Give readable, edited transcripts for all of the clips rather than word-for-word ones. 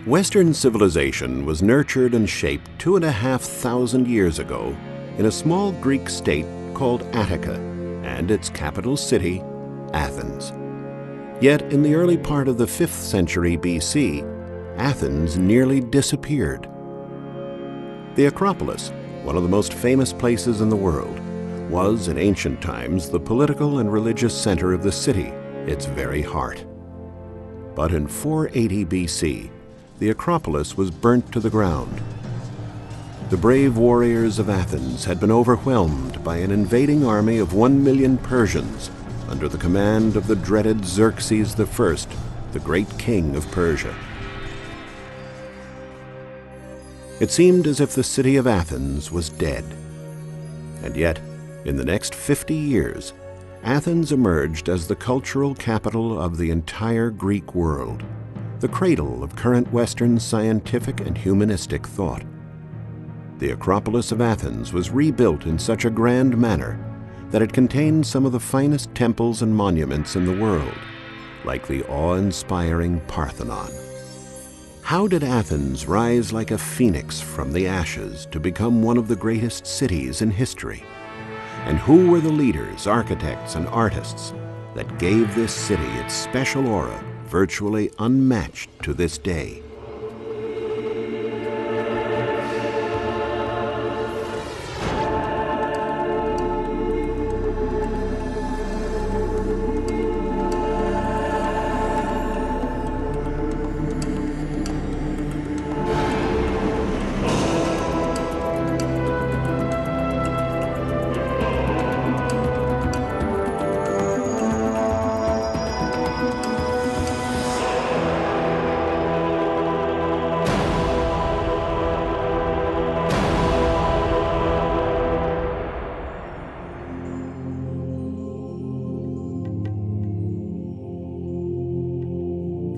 Western civilization was nurtured and shaped 2,500 years ago in a small Greek state called Attica and its capital city, Athens. Yet in the early part of the 5th century BC, Athens nearly disappeared. The Acropolis, one of the most famous places in the world, was in ancient times the political and religious center of the city, its very heart. But in 480 BC, the Acropolis was burnt to the ground. The brave warriors of Athens had been overwhelmed by an invading army of 1 million Persians under the command of the dreaded Xerxes I, the great king of Persia. It seemed as if the city of Athens was dead. And yet, in the next 50 years, Athens emerged as the cultural capital of the entire Greek world, the cradle of current Western scientific and humanistic thought. The Acropolis of Athens was rebuilt in such a grand manner that it contained some of the finest temples and monuments in the world, like the awe-inspiring Parthenon. How did Athens rise like a phoenix from the ashes to become one of the greatest cities in history? And who were the leaders, architects, and artists that gave this city its special aura, virtually unmatched to this day?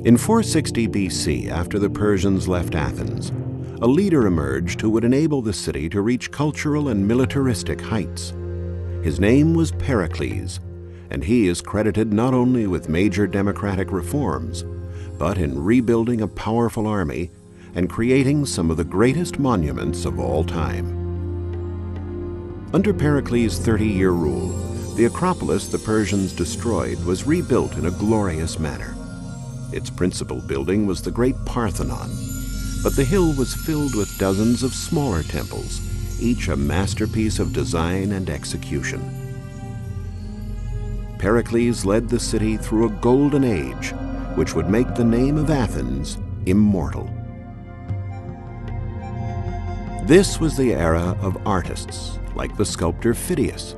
In 460 BC, after the Persians left Athens, a leader emerged who would enable the city to reach cultural and militaristic heights. His name was Pericles, and he is credited not only with major democratic reforms, but in rebuilding a powerful army and creating some of the greatest monuments of all time. Under Pericles' 30-year rule, the Acropolis the Persians destroyed was rebuilt in a glorious manner. Its principal building was the great Parthenon, but the hill was filled with dozens of smaller temples, each a masterpiece of design and execution. Pericles led the city through a golden age, which would make the name of Athens immortal. This was the era of artists, like the sculptor Phidias,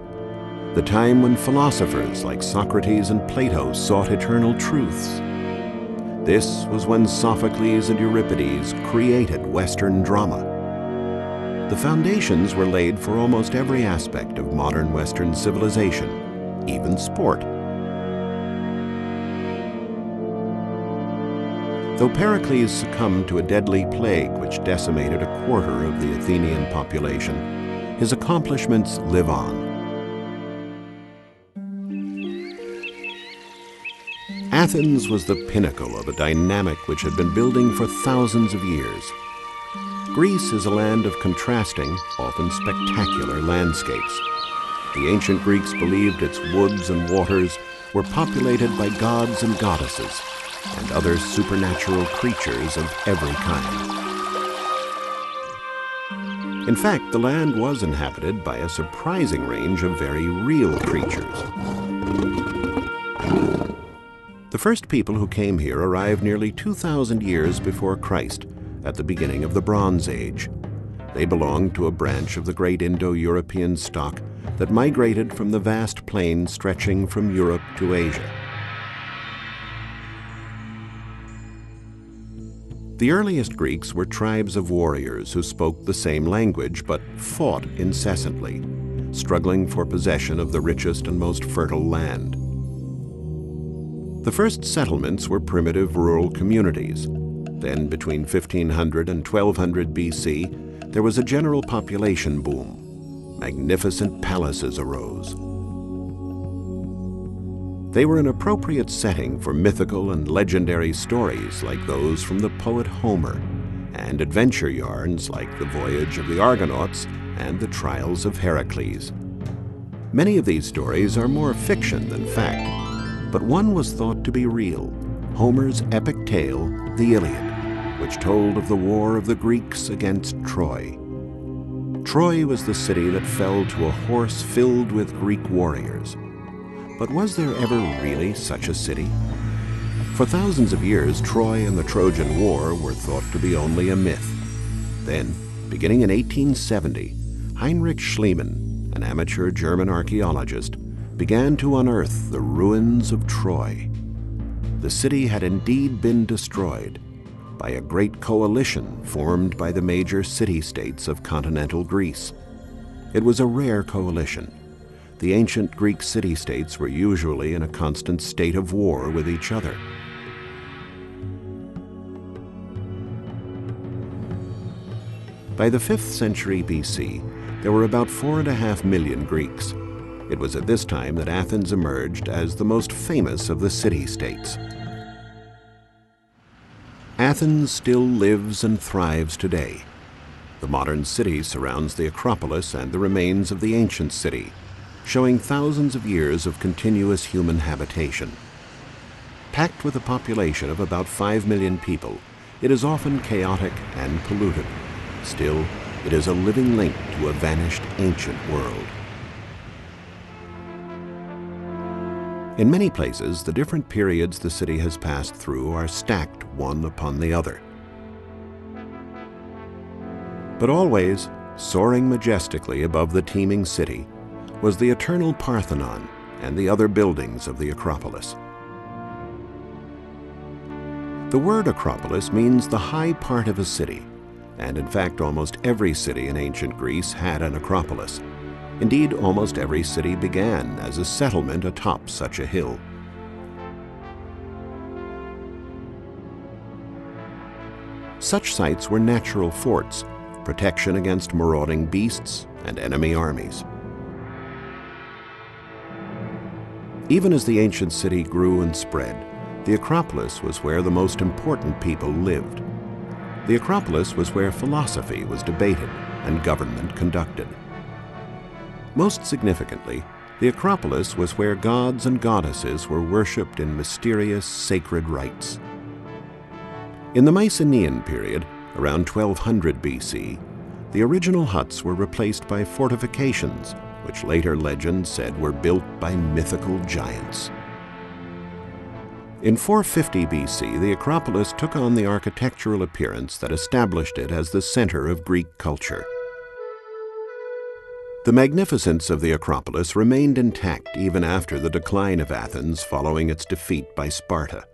the time when philosophers like Socrates and Plato sought eternal truths. This was when Sophocles and Euripides created Western drama. The foundations were laid for almost every aspect of modern Western civilization, even sport. Though Pericles succumbed to a deadly plague which decimated a quarter of the Athenian population, his accomplishments live on. Athens was the pinnacle of a dynamic which had been building for thousands of years. Greece is a land of contrasting, often spectacular landscapes. The ancient Greeks believed its woods and waters were populated by gods and goddesses and other supernatural creatures of every kind. In fact, the land was inhabited by a surprising range of very real creatures. The first people who came here arrived nearly 2,000 years before Christ, at the beginning of the Bronze Age. They belonged to a branch of the great Indo-European stock that migrated from the vast plain stretching from Europe to Asia. The earliest Greeks were tribes of warriors who spoke the same language but fought incessantly, struggling for possession of the richest and most fertile land. The first settlements were primitive rural communities. Then, between 1500 and 1200 BC, there was a general population boom. Magnificent palaces arose. They were an appropriate setting for mythical and legendary stories like those from the poet Homer, and adventure yarns like the voyage of the Argonauts and the trials of Heracles. Many of these stories are more fiction than fact, but one was thought to be real, Homer's epic tale, the Iliad, which told of the war of the Greeks against Troy. Troy was the city that fell to a horse filled with Greek warriors. But was there ever really such a city? For thousands of years, Troy and the Trojan War were thought to be only a myth. Then, beginning in 1870, Heinrich Schliemann, an amateur German archaeologist, began to unearth the ruins of Troy. The city had indeed been destroyed by a great coalition formed by the major city-states of continental Greece. It was a rare coalition. The ancient Greek city-states were usually in a constant state of war with each other. By the 5th century BC, there were about 4.5 million Greeks. It was at this time that Athens emerged as the most famous of the city-states. Athens still lives and thrives today. The modern city surrounds the Acropolis and the remains of the ancient city, showing thousands of years of continuous human habitation. Packed with a population of about 5 million people, it is often chaotic and polluted. Still, it is a living link to a vanished ancient world. In many places, the different periods the city has passed through are stacked one upon the other. But always, soaring majestically above the teeming city, was the eternal Parthenon and the other buildings of the Acropolis. The word Acropolis means the high part of a city, and in fact almost every city in ancient Greece had an Acropolis. Indeed, almost every city began as a settlement atop such a hill. Such sites were natural forts, protection against marauding beasts and enemy armies. Even as the ancient city grew and spread, the Acropolis was where the most important people lived. The Acropolis was where philosophy was debated and government conducted. Most significantly, the Acropolis was where gods and goddesses were worshipped in mysterious sacred rites. In the Mycenaean period, around 1200 BC, the original huts were replaced by fortifications, which later legends said were built by mythical giants. In 450 BC, the Acropolis took on the architectural appearance that established it as the center of Greek culture. The magnificence of the Acropolis remained intact even after the decline of Athens following its defeat by Sparta.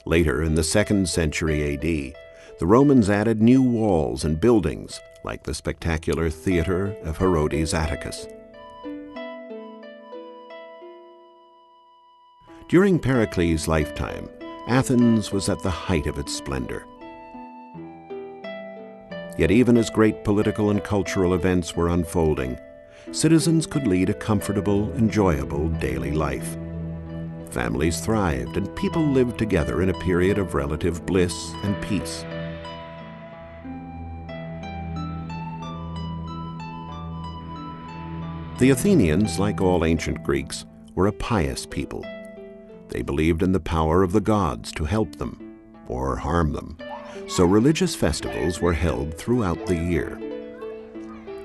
Later, in the 2nd century AD, the Romans added new walls and buildings, like the spectacular theater of Herodes Atticus. During Pericles' lifetime, Athens was at the height of its splendor. Yet even as great political and cultural events were unfolding, citizens could lead a comfortable, enjoyable daily life. Families thrived and people lived together in a period of relative bliss and peace. The Athenians, like all ancient Greeks, were a pious people. They believed in the power of the gods to help them or harm them, so religious festivals were held throughout the year.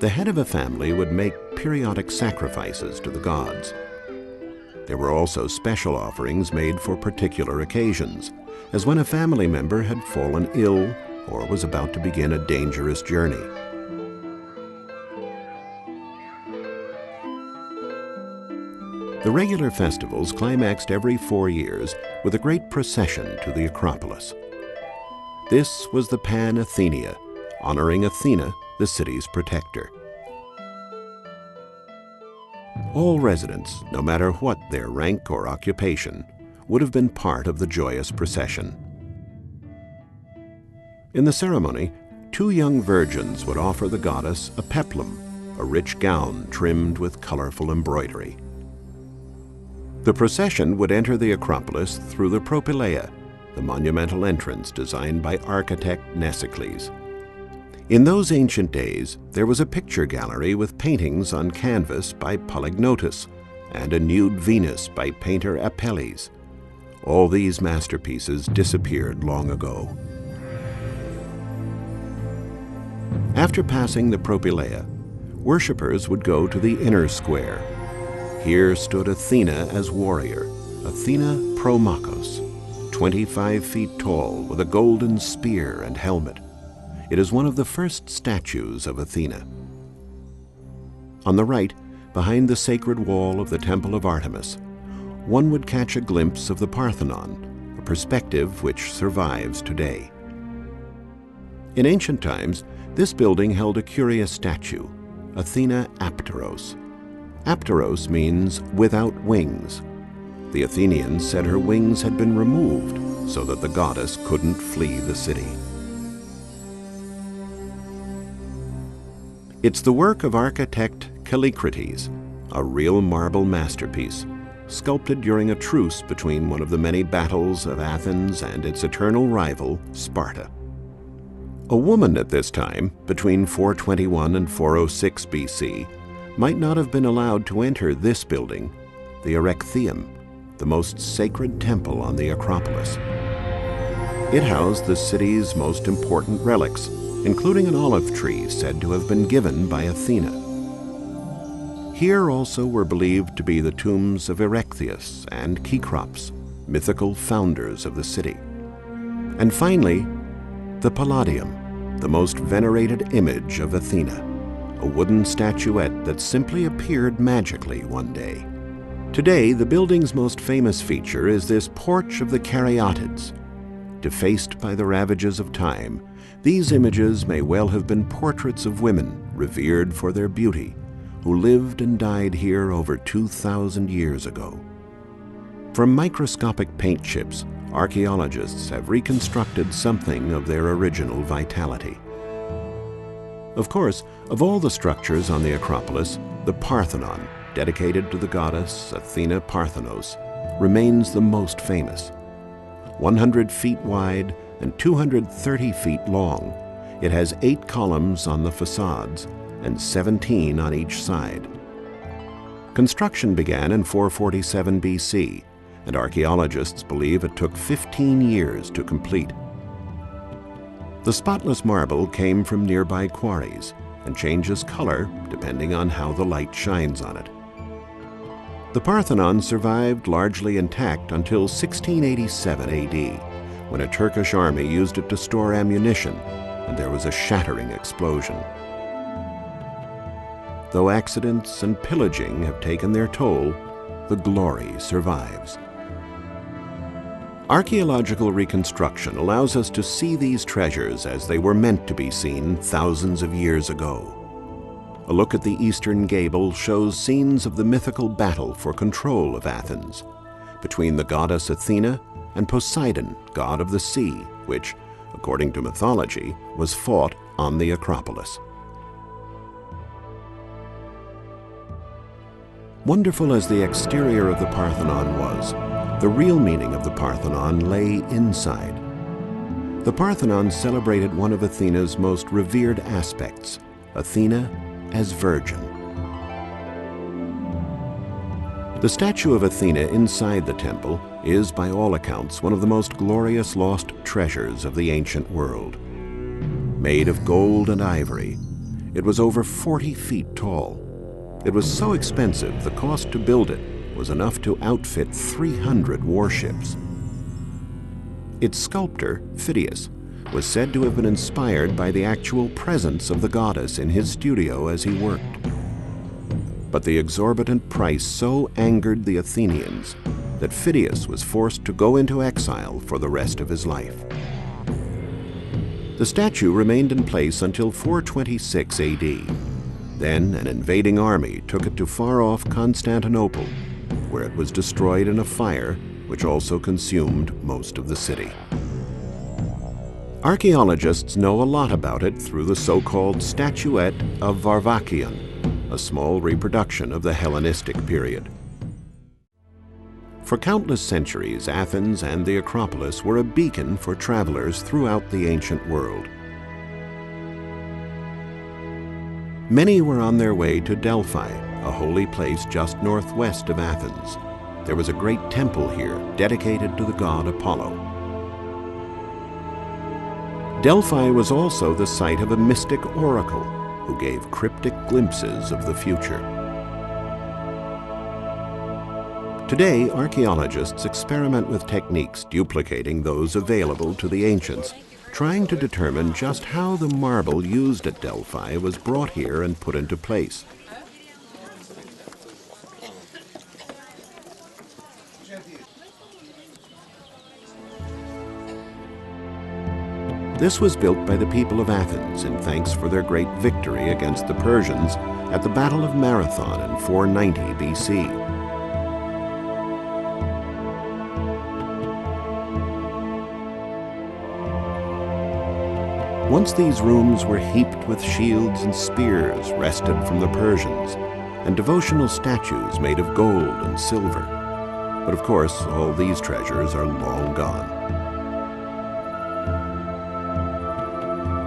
The head of a family would make periodic sacrifices to the gods. There were also special offerings made for particular occasions, as when a family member had fallen ill or was about to begin a dangerous journey. The regular festivals climaxed every 4 years with a great procession to the Acropolis. This was the Pan-Athenia, honoring Athena, the city's protector. All residents, no matter what their rank or occupation, would have been part of the joyous procession. In the ceremony, 2 young virgins would offer the goddess a peplum, a rich gown trimmed with colorful embroidery. The procession would enter the Acropolis through the Propylaea, the monumental entrance designed by architect Mnesicles. In those ancient days, there was a picture gallery with paintings on canvas by Polygnotus and a nude Venus by painter Apelles. All these masterpieces disappeared long ago. After passing the Propylaea, worshippers would go to the inner square. Here stood Athena as warrior, Athena Promachos, 25 feet tall with a golden spear and helmet. It is one of the first statues of Athena. On the right, behind the sacred wall of the Temple of Artemis, one would catch a glimpse of the Parthenon, a perspective which survives today. In ancient times, this building held a curious statue, Athena Apteros. Apteros means without wings. The Athenians said her wings had been removed so that the goddess couldn't flee the city. It's the work of architect Callicrates, a real marble masterpiece, sculpted during a truce between one of the many battles of Athens and its eternal rival, Sparta. A woman at this time, between 421 and 406 BC, might not have been allowed to enter this building, the Erechtheum, the most sacred temple on the Acropolis. It housed the city's most important relics, including an olive tree said to have been given by Athena. Here also were believed to be the tombs of Erechtheus and Cecrops, mythical founders of the city. And finally, the Palladium, the most venerated image of Athena, a wooden statuette that simply appeared magically one day. Today, the building's most famous feature is this porch of the Caryatids. Defaced by the ravages of time, these images may well have been portraits of women revered for their beauty, who lived and died here over 2,000 years ago. From microscopic paint chips, archaeologists have reconstructed something of their original vitality. Of course, of all the structures on the Acropolis, the Parthenon, dedicated to the goddess Athena Parthenos, remains the most famous. 100 feet wide and 230 feet long, it has 8 columns on the facades and 17 on each side. Construction began in 447 BC, and archaeologists believe it took 15 years to complete. The spotless marble came from nearby quarries and changes color depending on how the light shines on it. The Parthenon survived largely intact until 1687 AD, when a Turkish army used it to store ammunition, and there was a shattering explosion. Though accidents and pillaging have taken their toll, the glory survives. Archaeological reconstruction allows us to see these treasures as they were meant to be seen thousands of years ago. A look at the eastern gable shows scenes of the mythical battle for control of Athens, between the goddess Athena and Poseidon, god of the sea, which, according to mythology, was fought on the Acropolis. Wonderful as the exterior of the Parthenon was, the real meaning of the Parthenon lay inside. The Parthenon celebrated one of Athena's most revered aspects, Athena as virgin. The statue of Athena inside the temple is, by all accounts, one of the most glorious lost treasures of the ancient world. Made of gold and ivory, it was over 40 feet tall. It was so expensive, the cost to build it was enough to outfit 300 warships. Its sculptor, Phidias, was said to have been inspired by the actual presence of the goddess in his studio as he worked. But the exorbitant price so angered the Athenians that Phidias was forced to go into exile for the rest of his life. The statue remained in place until 426 AD. Then an invading army took it to far-off Constantinople, where it was destroyed in a fire which also consumed most of the city. Archaeologists know a lot about it through the so-called statuette of Varvakion, a small reproduction of the Hellenistic period. For countless centuries, Athens and the Acropolis were a beacon for travelers throughout the ancient world. Many were on their way to Delphi, a holy place just northwest of Athens. There was a great temple here dedicated to the god Apollo. Delphi was also the site of a mystic oracle who gave cryptic glimpses of the future. Today, archaeologists experiment with techniques duplicating those available to the ancients, trying to determine just how the marble used at Delphi was brought here and put into place. This was built by the people of Athens in thanks for their great victory against the Persians at the Battle of Marathon in 490 BC. Once these rooms were heaped with shields and spears wrested from the Persians, and devotional statues made of gold and silver. But of course, all these treasures are long gone.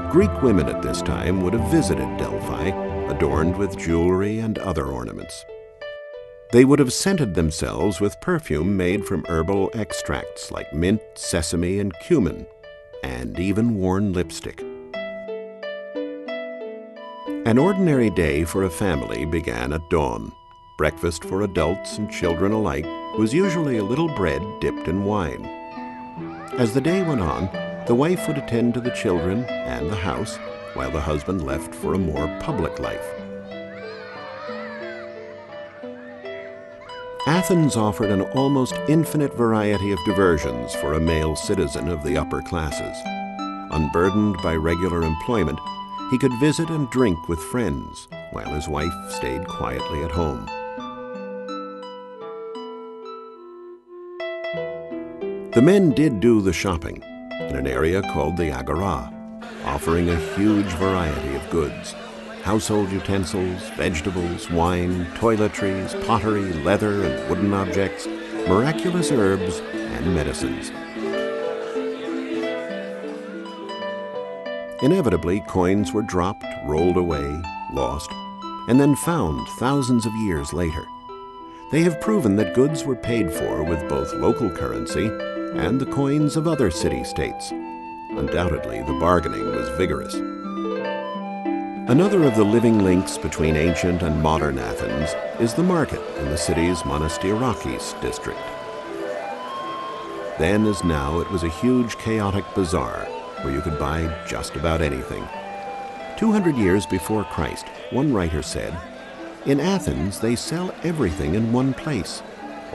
Greek women at this time would have visited Delphi, adorned with jewelry and other ornaments. They would have scented themselves with perfume made from herbal extracts like mint, sesame, and cumin, and even worn lipstick. An ordinary day for a family began at dawn. Breakfast for adults and children alike was usually a little bread dipped in wine. As the day went on, the wife would attend to the children and the house, while the husband left for a more public life. Athens offered an almost infinite variety of diversions for a male citizen of the upper classes. Unburdened by regular employment, he could visit and drink with friends, while his wife stayed quietly at home. The men did do the shopping in an area called the Agora, offering a huge variety of goods: household utensils, vegetables, wine, toiletries, pottery, leather and wooden objects, miraculous herbs, and medicines. Inevitably, coins were dropped, rolled away, lost, and then found thousands of years later. They have proven that goods were paid for with both local currency and the coins of other city-states. Undoubtedly, the bargaining was vigorous. Another of the living links between ancient and modern Athens is the market in the city's Monasteirakis district. Then as now, it was a huge chaotic bazaar where you could buy just about anything. 200 years before Christ, one writer said, "In Athens they sell everything in one place.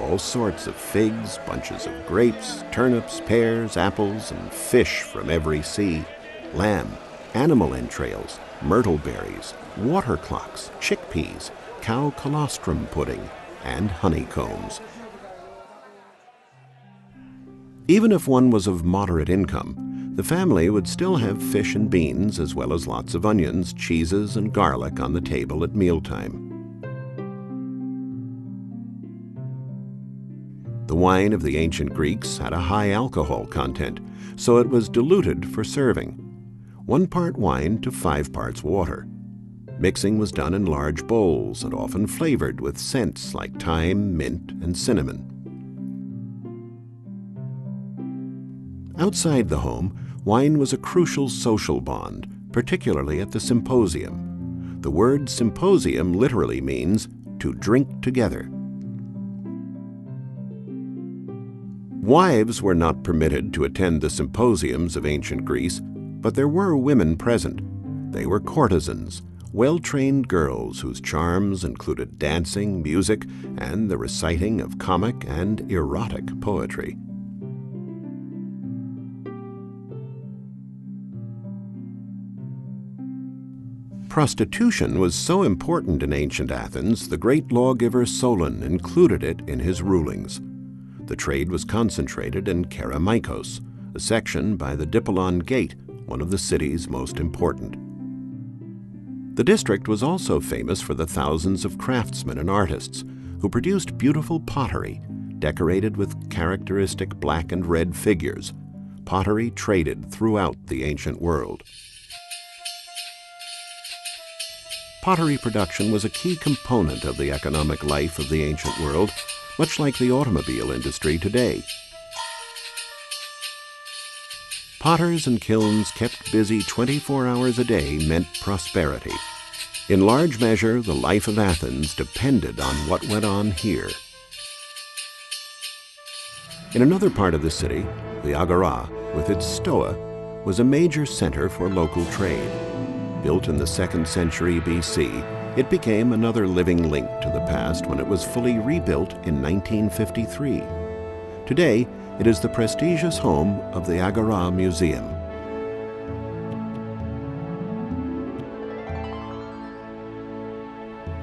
All sorts of figs, bunches of grapes, turnips, pears, apples, and fish from every sea, lamb, animal entrails, myrtle berries, water clocks, chickpeas, cow colostrum pudding, and honeycombs." Even if one was of moderate income, the family would still have fish and beans, as well as lots of onions, cheeses, and garlic on the table at mealtime. The wine of the ancient Greeks had a high alcohol content, so it was diluted for serving. 1 part wine to 5 parts water. Mixing was done in large bowls and often flavored with scents like thyme, mint, and cinnamon. Outside the home, wine was a crucial social bond, particularly at the symposium. The word symposium literally means to drink together. Wives were not permitted to attend the symposiums of ancient Greece, but there were women present. They were courtesans, well-trained girls whose charms included dancing, music, and the reciting of comic and erotic poetry. Prostitution was so important in ancient Athens, the great lawgiver Solon included it in his rulings. The trade was concentrated in Kerameikos, a section by the Dipollon Gate, one of the city's most important. The district was also famous for the thousands of craftsmen and artists who produced beautiful pottery, decorated with characteristic black and red figures. Pottery traded throughout the ancient world. Pottery production was a key component of the economic life of the ancient world, much like the automobile industry today. Potters and kilns kept busy 24 hours a day meant prosperity. In large measure, the life of Athens depended on what went on here. In another part of the city, the Agora, with its stoa, was a major center for local trade. Built in the 2nd century BC, it became another living link to the past when it was fully rebuilt in 1953. Today, it is the prestigious home of the Agora Museum.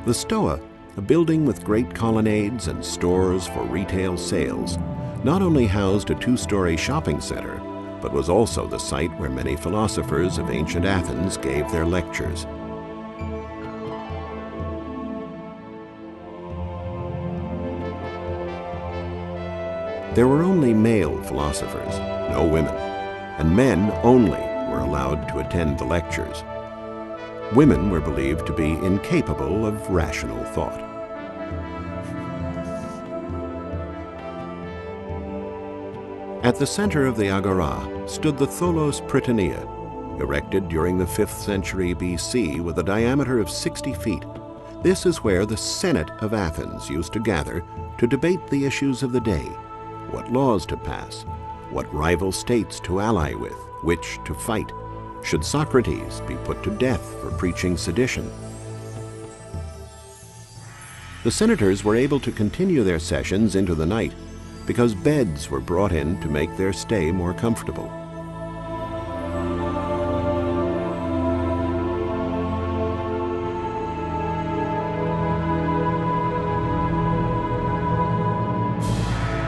The stoa, a building with great colonnades and stores for retail sales, not only housed a 2-story shopping center, but was also the site where many philosophers of ancient Athens gave their lectures. There were only male philosophers, no women, and men only were allowed to attend the lectures. Women were believed to be incapable of rational thought. At the center of the Agora stood the Tholos Prytanea, erected during the 5th century BC with a diameter of 60 feet. This is where the Senate of Athens used to gather to debate the issues of the day, what laws to pass, what rival states to ally with, which to fight. Should Socrates be put to death for preaching sedition? The senators were able to continue their sessions into the night because beds were brought in to make their stay more comfortable.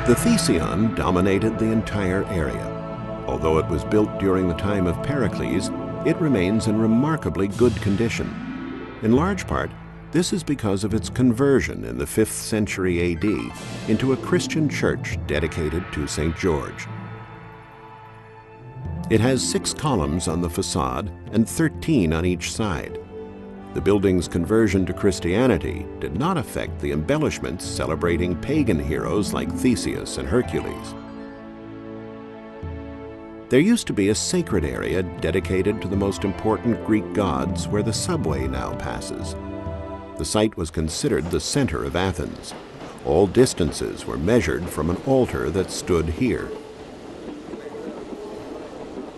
The Thesion dominated the entire area. Although it was built during the time of Pericles, it remains in remarkably good condition. In large part, this is because of its conversion in the 5th century AD into a Christian church dedicated to St. George. It has 6 columns on the facade and 13 on each side. The building's conversion to Christianity did not affect the embellishments celebrating pagan heroes like Theseus and Hercules. There used to be a sacred area dedicated to the most important Greek gods where the subway now passes. The site was considered the center of Athens. All distances were measured from an altar that stood here.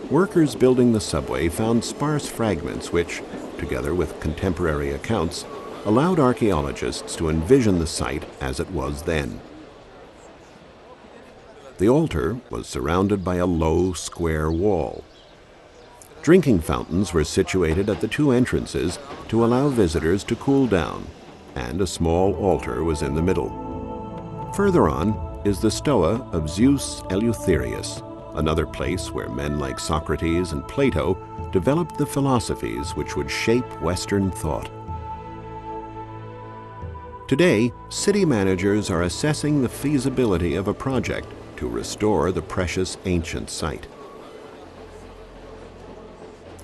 Workers building the subway found sparse fragments which, together with contemporary accounts, allowed archaeologists to envision the site as it was then. The altar was surrounded by a low, square wall. Drinking fountains were situated at the 2 entrances to allow visitors to cool down, and a small altar was in the middle. Further on is the stoa of Zeus Eleutherius, another place where men like Socrates and Plato developed the philosophies which would shape Western thought. Today, city managers are assessing the feasibility of a project to restore the precious ancient site.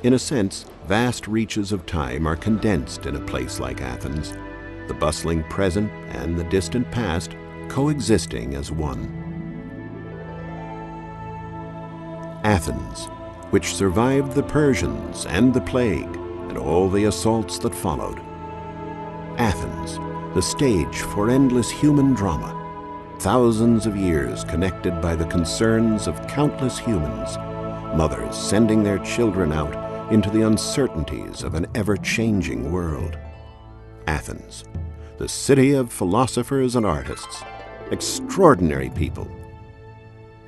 In a sense, vast reaches of time are condensed in a place like Athens, the bustling present and the distant past coexisting as one. Athens, which survived the Persians and the plague and all the assaults that followed. Athens, the stage for endless human drama, thousands of years connected by the concerns of countless humans, mothers sending their children out into the uncertainties of an ever-changing world. Athens, the city of philosophers and artists, extraordinary people.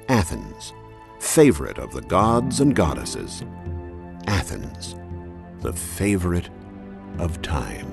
Athens, favorite of the gods and goddesses. Athens, the favorite of time.